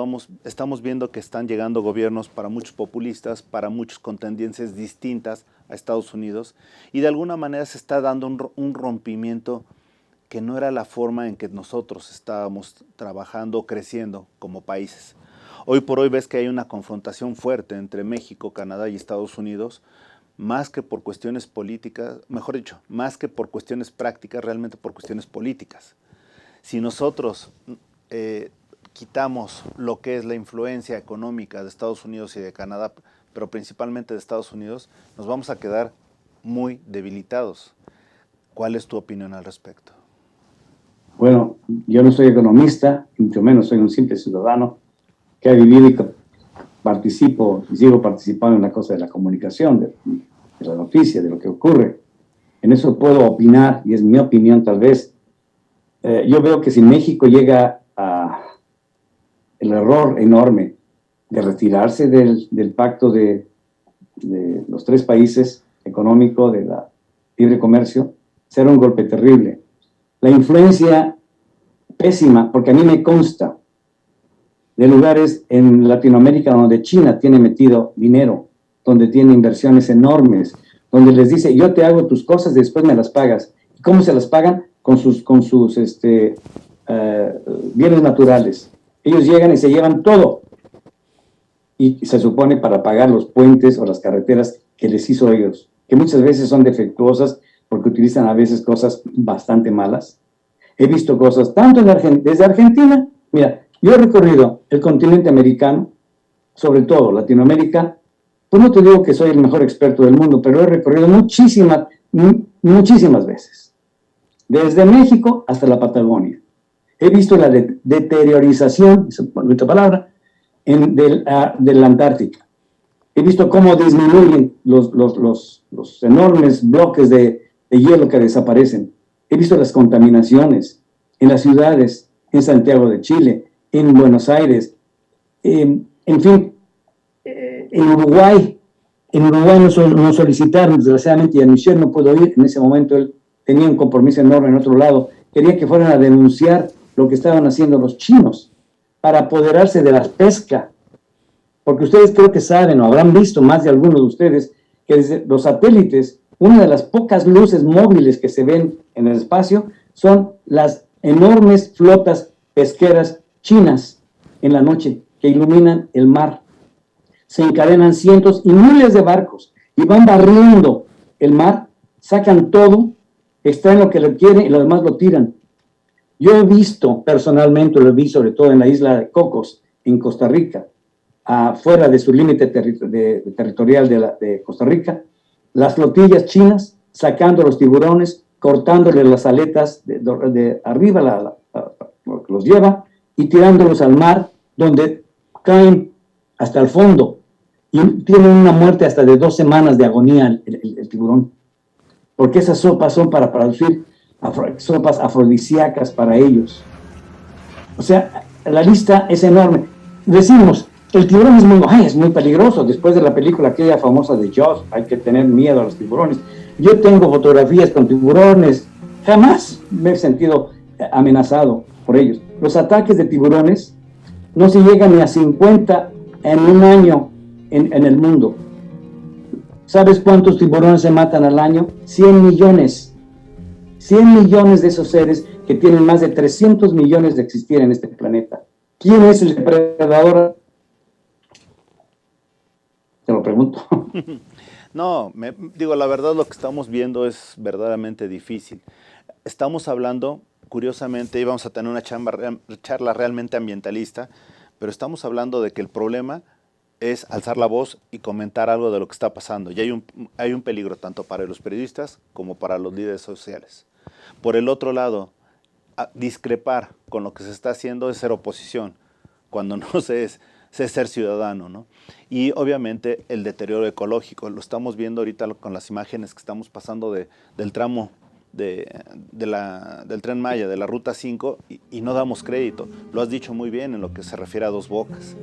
estamos viendo que están llegando gobiernos para muchos populistas, para muchos con tendencias distintas a Estados Unidos, y de alguna manera se está dando un rompimiento que no era la forma en que nosotros estábamos trabajando, creciendo como países. Hoy por hoy ves que hay una confrontación fuerte entre México, Canadá y Estados Unidos, más que por cuestiones políticas, mejor dicho, más que por cuestiones prácticas, realmente por cuestiones políticas. Si nosotros quitamos lo que es la influencia económica de Estados Unidos y de Canadá, pero principalmente de Estados Unidos, nos vamos a quedar muy debilitados. ¿Cuál es tu opinión al respecto? Bueno, yo no soy economista, mucho menos soy un simple ciudadano que ha vivido y participo y sigo participando en la cosa de la comunicación, de la noticia, de lo que ocurre. En eso puedo opinar, y es mi opinión tal vez. Yo veo que si México llega a el error enorme de retirarse del pacto de los 3 países económico, de la libre comercio, será un golpe terrible. La influencia pésima, porque a mí me consta de lugares en Latinoamérica donde China tiene metido dinero, donde tiene inversiones enormes, donde les dice, yo te hago tus cosas y después me las pagas. ¿Y cómo se las pagan? Con sus bienes naturales. Ellos llegan y se llevan todo. Y se supone para pagar los puentes o las carreteras que les hizo ellos, que muchas veces son defectuosas porque utilizan a veces cosas bastante malas. He visto cosas tanto desde Argentina. Mira, yo he recorrido el continente americano, sobre todo Latinoamérica. Pues no te digo que soy el mejor experto del mundo, pero he recorrido muchísimas veces. Desde México hasta la Patagonia. He visto la deteriorización, esa bonita palabra, de la Antártica. He visto cómo disminuyen los enormes bloques de hielo que desaparecen. He visto las contaminaciones en las ciudades, en Santiago de Chile, en Buenos Aires, en fin, en Uruguay. En Uruguay nos solicitaron, desgraciadamente, y a Michel no pudo ir. En ese momento él tenía un compromiso enorme en otro lado. Quería que fueran a denunciar lo que estaban haciendo los chinos para apoderarse de la pesca. Porque ustedes creo que saben, o habrán visto más de algunos de ustedes, que desde los satélites, una de las pocas luces móviles que se ven en el espacio son las enormes flotas pesqueras chinas en la noche que iluminan el mar. Se encadenan cientos y miles de barcos y van barriendo el mar, sacan todo, extraen lo que quieren y lo demás lo tiran. Yo he visto personalmente, lo vi sobre todo en la isla de Cocos, en Costa Rica, afuera de su límite territorial de Costa Rica, las flotillas chinas sacando los tiburones, cortándoles las aletas de arriba, los lleva, y tirándolos al mar, donde caen hasta el fondo, y tienen una muerte hasta de 2 semanas de agonía el tiburón, porque esas sopas son para producir sopas afrodisíacas para ellos. O sea, la lista es enorme. Decimos, el tiburón es muy peligroso. Después de la película aquella famosa de Jaws, hay que tener miedo a los tiburones. Yo tengo fotografías con tiburones. Jamás me he sentido amenazado por ellos. Los ataques de tiburones no se llegan ni a 50 en un año en el mundo. ¿Sabes cuántos tiburones se matan al año? 100 millones. 100 millones de esos seres que tienen más de 300 millones de existir en este planeta. ¿Quién es el depredador? Te lo pregunto. No, digo, la verdad lo que estamos viendo es verdaderamente difícil. Estamos hablando, curiosamente, íbamos a tener una charla realmente ambientalista, pero estamos hablando de que el problema es alzar la voz y comentar algo de lo que está pasando. Y hay un peligro tanto para los periodistas como para los líderes sociales. Por el otro lado, discrepar con lo que se está haciendo es ser oposición, cuando no se es ser ciudadano, ¿no? Y obviamente el deterioro ecológico, lo estamos viendo ahorita con las imágenes que estamos pasando del tramo del Tren Maya, de la Ruta 5, y no damos crédito. Lo has dicho muy bien en lo que se refiere a Dos Bocas.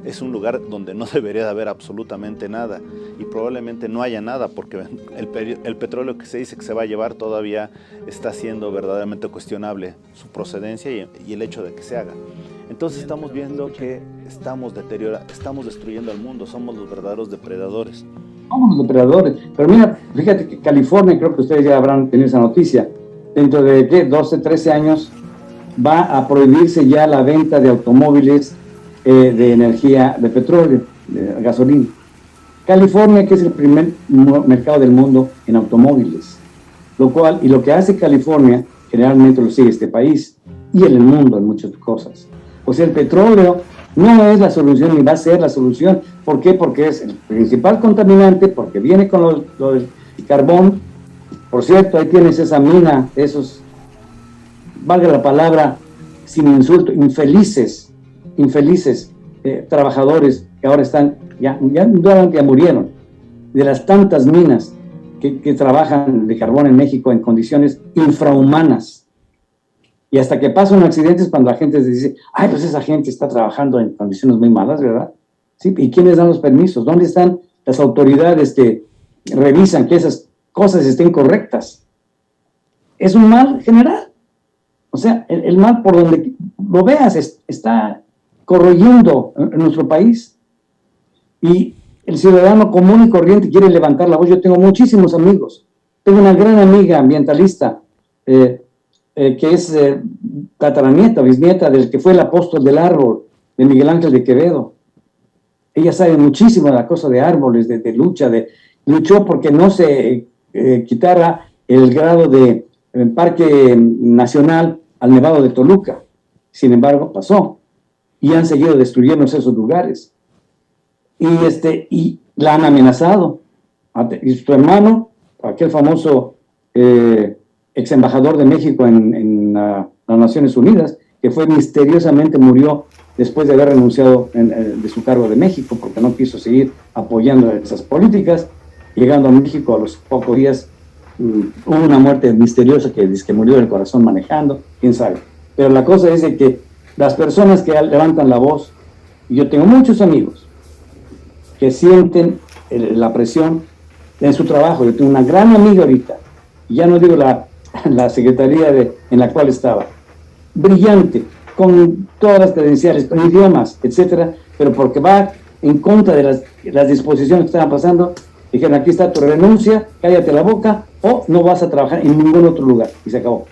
Es un lugar donde no debería de haber absolutamente nada, y probablemente no haya nada, porque el petróleo que se dice que se va a llevar todavía está siendo verdaderamente cuestionable su procedencia y el hecho de que se haga. Entonces estamos viendo que estamos destruyendo al mundo, somos los verdaderos depredadores. Somos los depredadores. Pero mira, fíjate que California, creo que ustedes ya habrán tenido esa noticia, dentro de 12, 13 años va a prohibirse ya la venta de automóviles de energía, de petróleo, de gasolina. California, que es el primer mercado del mundo en automóviles, lo que hace California, generalmente lo sigue este país y en el mundo en muchas cosas. O sea, el petróleo no es la solución ni va a ser la solución. ¿Por qué? Porque es el principal contaminante, porque viene con lo del carbón. Por cierto, ahí tienes esa mina, esos, valga la palabra, sin insulto, infelices trabajadores que ahora están, ya murieron, de las tantas minas que trabajan de carbón en México en condiciones infrahumanas. Y hasta que pasa un accidente es cuando la gente se dice, ay, pues esa gente está trabajando en condiciones muy malas, ¿verdad? ¿Sí? ¿Y quiénes dan los permisos? ¿Dónde están las autoridades que revisan que esas cosas estén correctas? Es un mal general. O sea, el mal por donde lo veas está corroyendo en nuestro país. Y el ciudadano común y corriente quiere levantar la voz. Yo tengo muchísimos amigos. Tengo una gran amiga ambientalista que es tataranieta, bisnieta del que fue el apóstol del árbol, de Miguel Ángel de Quevedo. Ella sabe muchísimo de la cosa de árboles, de lucha, luchó porque no se quitara el grado de Parque Nacional al Nevado de Toluca. Sin embargo, pasó. Y han seguido destruyendo esos lugares. Y la han amenazado. Y su hermano, aquel famoso ex embajador de México en las Naciones Unidas, que fue misteriosamente murió después de haber renunciado de su cargo de México, porque no quiso seguir apoyando esas políticas. Llegando a México, a los pocos días, hubo una muerte misteriosa que dice que murió del corazón manejando, quién sabe. Pero la cosa es de que las personas que levantan la voz, y yo tengo muchos amigos que sienten la presión en su trabajo. Yo tengo una gran amiga ahorita, y ya no digo la secretaría en la cual estaba, brillante, con todas las credenciales, con idiomas, etcétera, pero porque va en contra de las disposiciones que estaban pasando, dijeron, aquí está tu renuncia, cállate la boca, o no vas a trabajar en ningún otro lugar, y se acabó.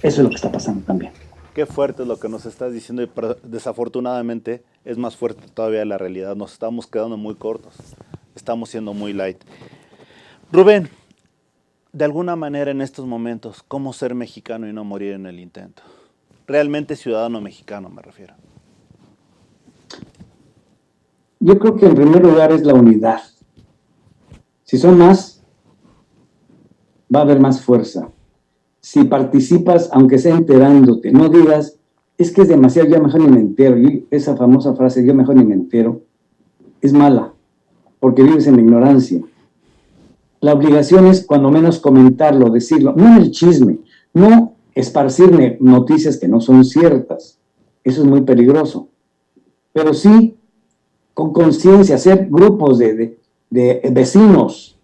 Eso es lo que está pasando también. Qué fuerte es lo que nos estás diciendo, y desafortunadamente es más fuerte todavía la realidad. Nos estamos quedando muy cortos, estamos siendo muy light. Rubén, de alguna manera en estos momentos, ¿cómo ser mexicano y no morir en el intento? Realmente ciudadano mexicano me refiero. Yo creo que en primer lugar es la unidad. Si son más, va a haber más fuerza. Si participas, aunque sea enterándote, no digas, es que es demasiado, yo mejor ni me entero. Esa famosa frase, yo mejor ni me entero, es mala, porque vives en la ignorancia. La obligación es cuando menos comentarlo, decirlo, no en el chisme, no esparcir noticias que no son ciertas. Eso es muy peligroso. Pero sí, con conciencia, hacer grupos de vecinos,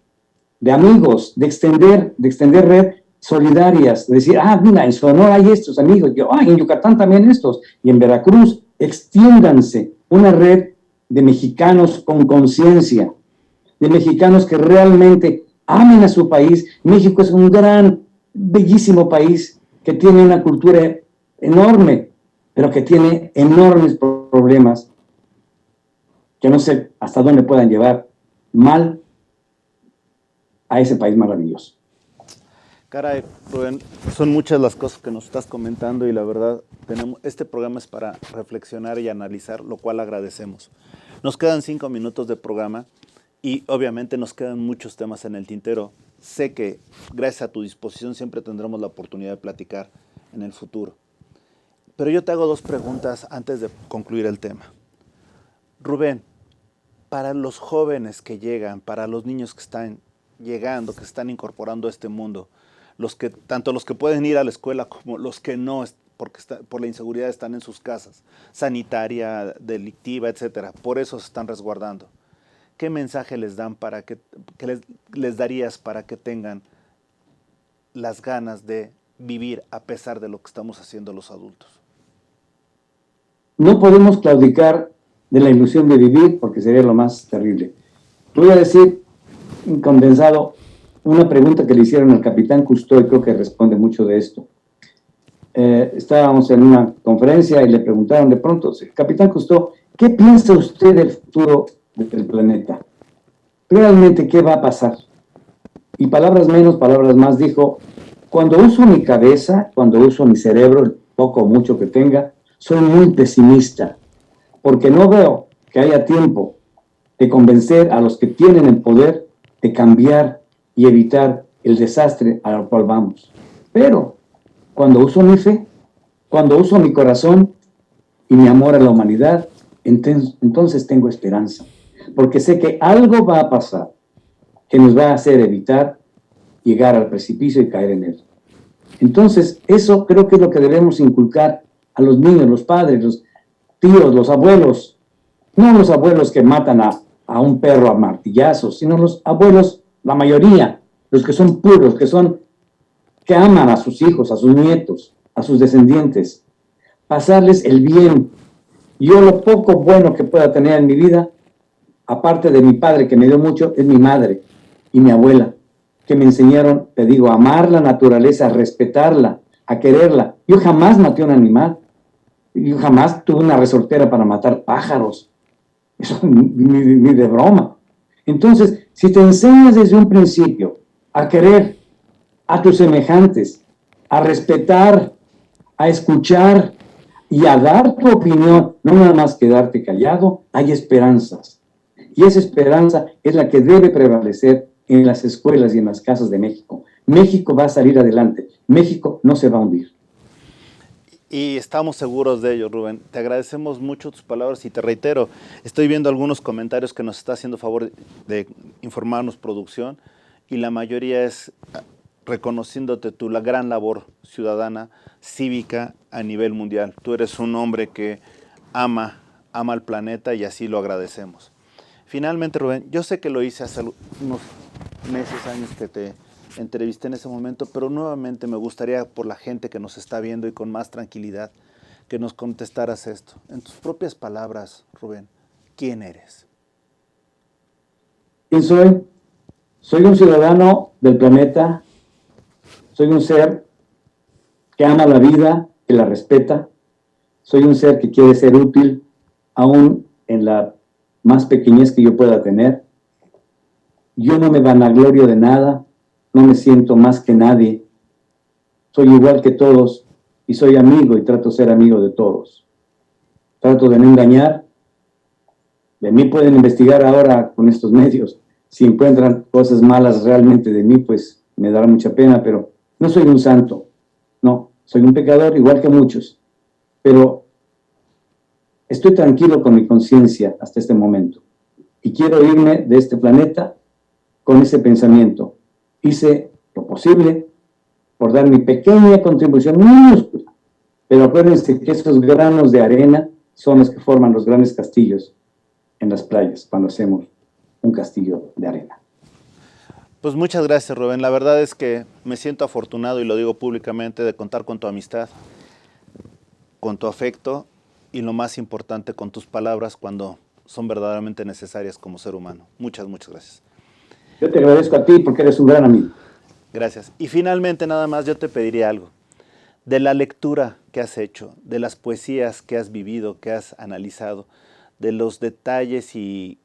de amigos, de extender red solidarias, decir, mira, en Sonora hay estos amigos, en Yucatán también estos, y en Veracruz, extiéndanse una red de mexicanos con conciencia, de mexicanos que realmente amen a su país. México es un gran, bellísimo país que tiene una cultura enorme, pero que tiene enormes problemas que no sé hasta dónde puedan llevar mal a ese país maravilloso. Caray, Rubén, son muchas las cosas que nos estás comentando y la verdad, este programa es para reflexionar y analizar, lo cual agradecemos. Nos quedan 5 minutos de programa y obviamente nos quedan muchos temas en el tintero. Sé que gracias a tu disposición siempre tendremos la oportunidad de platicar en el futuro. Pero yo te hago 2 preguntas antes de concluir el tema. Rubén, para los jóvenes que llegan, para los niños que están llegando, que se están incorporando a este mundo, tanto los que pueden ir a la escuela como los que no, porque por la inseguridad están en sus casas, sanitaria, delictiva, etcétera, por eso se están resguardando. ¿Qué mensaje les dan les darías para que tengan las ganas de vivir a pesar de lo que estamos haciendo los adultos? No podemos claudicar de la ilusión de vivir porque sería lo más terrible. Voy a decir, en condensado, una pregunta que le hicieron al capitán Cousteau, y creo que responde mucho de esto. Estábamos en una conferencia y le preguntaron de pronto, capitán Cousteau, ¿qué piensa usted del futuro del planeta? ¿Realmente qué va a pasar? Y palabras menos, palabras más, dijo, cuando uso mi cabeza, cuando uso mi cerebro, el poco o mucho que tenga, soy muy pesimista, porque no veo que haya tiempo de convencer a los que tienen el poder de cambiar y evitar el desastre al cual vamos. Pero cuando uso mi fe, Cuando uso mi corazón y mi amor a la humanidad, entonces tengo esperanza, porque sé que algo va a pasar que nos va a hacer evitar llegar al precipicio y caer en él. Entonces, eso creo que es lo que debemos inculcar a los niños, los padres, los tíos, los abuelos. No los abuelos que matan a un perro a martillazos, sino los abuelos, la mayoría, los que son puros, que aman a sus hijos, a sus nietos, a sus descendientes. Pasarles el bien. Yo lo poco bueno que pueda tener en mi vida, aparte de mi padre que me dio mucho, es mi madre y mi abuela, que me enseñaron, te digo, a amar la naturaleza, a respetarla, a quererla. Yo jamás maté a un animal. Yo jamás tuve una resortera para matar pájaros. Eso ni de broma. Entonces, si te enseñas desde un principio a querer a tus semejantes, a respetar, a escuchar y a dar tu opinión, no nada más quedarte callado, hay esperanzas. Y esa esperanza es la que debe prevalecer en las escuelas y en las casas de México. México va a salir adelante. México no se va a hundir. Y estamos seguros de ello, Rubén. Te agradecemos mucho tus palabras y te reitero, estoy viendo algunos comentarios que nos está haciendo favor de informarnos producción y la mayoría es reconociéndote la gran labor ciudadana, cívica a nivel mundial. Tú eres un hombre que ama al planeta y así lo agradecemos. Finalmente, Rubén, yo sé que lo hice hace unos meses, años que te entrevisté en ese momento, pero nuevamente me gustaría, por la gente que nos está viendo y con más tranquilidad, que nos contestaras esto. En tus propias palabras, Rubén, ¿quién eres? ¿Quién soy? Soy un ciudadano del planeta, soy un ser que ama la vida, que la respeta, soy un ser que quiere ser útil, aún en la más pequeñez que yo pueda tener. Yo no me vanaglorio de nada, no me siento más que nadie. Soy igual que todos y soy amigo y trato de ser amigo de todos. Trato de no engañar. De mí pueden investigar ahora con estos medios. Si encuentran cosas malas realmente de mí, pues me dará mucha pena, pero no soy un santo. No, soy un pecador igual que muchos. Pero estoy tranquilo con mi conciencia hasta este momento. Y quiero irme de este planeta con ese pensamiento. Hice lo posible por dar mi pequeña contribución, minúscula. Pero acuérdense que esos granos de arena son los que forman los grandes castillos en las playas, cuando hacemos un castillo de arena. Pues muchas gracias, Rubén. La verdad es que me siento afortunado, y lo digo públicamente, de contar con tu amistad, con tu afecto y, lo más importante, con tus palabras cuando son verdaderamente necesarias como ser humano. Muchas gracias. Yo te agradezco a ti porque eres un gran amigo. Gracias. Y finalmente, nada más, yo te pediría algo. De la lectura que has hecho, de las poesías que has vivido, que has analizado, de los detalles y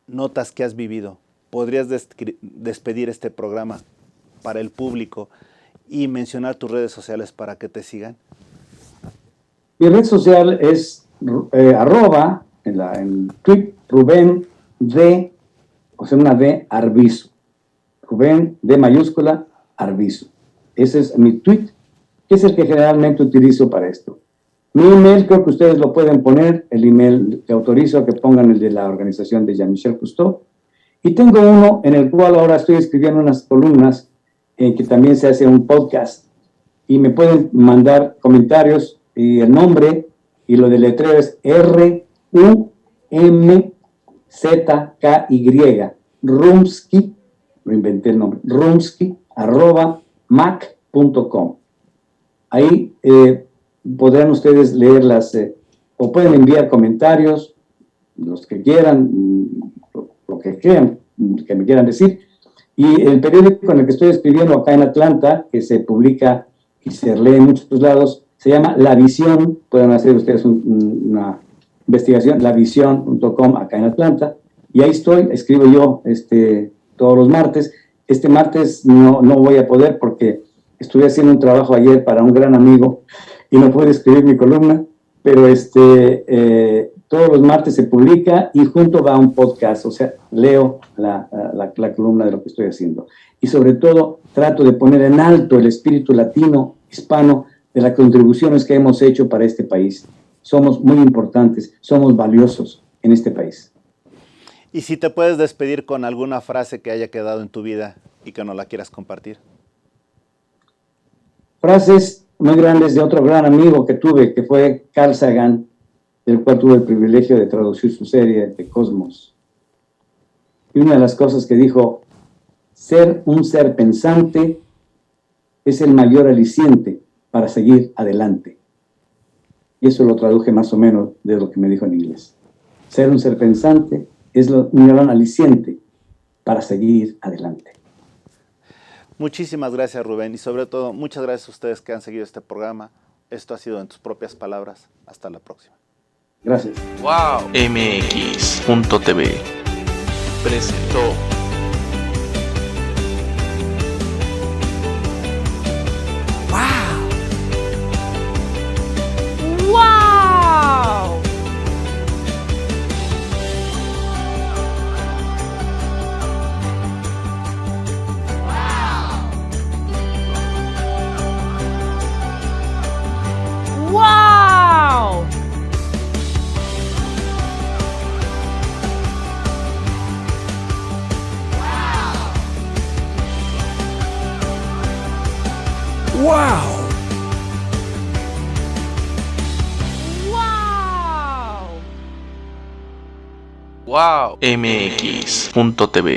notas que has vivido, ¿podrías despedir este programa para el público y mencionar tus redes sociales para que te sigan? Mi red social es arroba, en tweet, Rubén D, o sea, una D, Arbizu. Rubén D mayúscula, Arbizu. Ese es mi tweet, que es el que generalmente utilizo para esto. Mi email, creo que ustedes lo pueden poner, el email que autorizo a que pongan el de la organización de Jean-Michel Cousteau. Y tengo uno en el cual ahora estoy escribiendo unas columnas en que también se hace un podcast. Y me pueden mandar comentarios y el nombre, y lo del letrero es RUMZKY, Rumsky, lo inventé el nombre, rumsky@mac.com. Ahí podrán ustedes leerlas, o pueden enviar comentarios, los que quieran, lo que crean, que me quieran decir. Y el periódico en el que estoy escribiendo acá en Atlanta, que se publica y se lee en muchos lados, se llama La Visión. Pueden hacer ustedes una investigación, lavision.com, acá en Atlanta. Y ahí estoy, escribo yo todos los martes. Este martes no voy a poder porque estuve haciendo un trabajo ayer para un gran amigo y no pude escribir mi columna, pero todos los martes se publica y junto va un podcast, o sea, leo la columna de lo que estoy haciendo. Y sobre todo trato de poner en alto el espíritu latino, hispano, de las contribuciones que hemos hecho para este país. Somos muy importantes, somos valiosos en este país. Y si te puedes despedir con alguna frase que haya quedado en tu vida y que no la quieras compartir. Frases muy grandes de otro gran amigo que tuve, que fue Carl Sagan, del cual tuve el privilegio de traducir su serie de Cosmos. Y una de las cosas que dijo, ser un ser pensante es el mayor aliciente para seguir adelante. Y eso lo traduje más o menos de lo que me dijo en inglés. Ser un ser pensante es un gran aliciente para seguir adelante. Muchísimas gracias, Rubén, y sobre todo, muchas gracias a ustedes que han seguido este programa. Esto ha sido En tus propias palabras. Hasta la próxima. Gracias. Wow. MX.tv presentó ¡Wow! ¡Wow! ¡Wow! ¡Wow! Wow. MX.tv